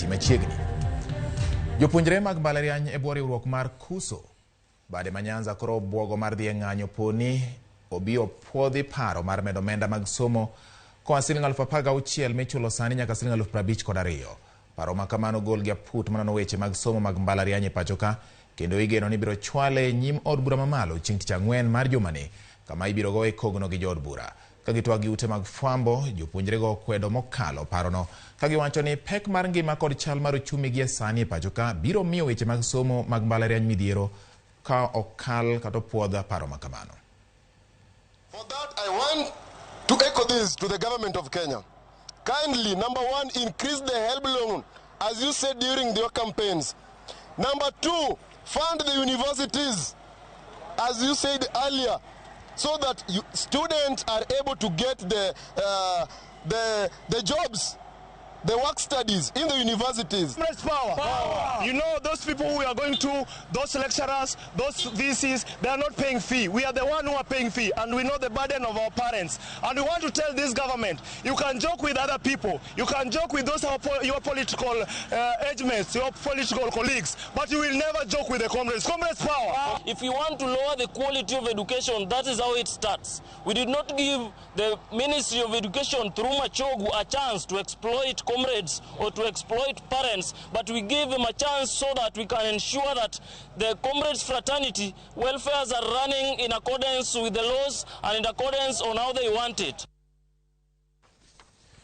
komiti machiegni. Jopuonjre mag mbalariany e bwo riwruok mar kuso bade manyanza koro bwogo mar dhi ng'anyo poni obi opuodhi paro mar medo omenda mag somo koa Sh16,000 michulo sani nyaka Sh52,000. Paro ma kamano gol gi aput manano weche mag somo mag mbalariany e pacho ka, kendo igeno ni biro chwale nyim od bura mamalo chieng' Tich Ang'wen mar jumani, kama ibiro goe kogno gi jood bura. Ka gitwak gi ute mag fwambo, jopuonjre go okwedo mokalo parono, ka giwacho ni pek mar ngima kod chal mar uchumi gi sani e pacho ka biro miyo weche mag somo mag mbalariany midhiero ka okal kata puodha paro ma kamano. For that, I want to echo this to the government of Kenya. Kindly, number one, increase the help loan, as you said during your campaigns. Number two, fund the universities, as you said earlier, so that students are able to get the jobs, the work studies in the universities. Power. You know, those people who are going to, those lecturers, those VCs, they are not paying fee. We are the one who are paying fee, and we know the burden of our parents. And we want to tell this government, you can joke with other people, you can joke with those your political age mates, your political colleagues, but you will never joke with the comrades. Comrades power. If you want to lower the quality of education, that is how it starts. We did not give the Ministry of Education through Machogu a chance to exploit comrades or to exploit parents, but we gave them a chance so that we can ensure that the comrades fraternity welfares are running in accordance with the laws and in accordance on how they want it.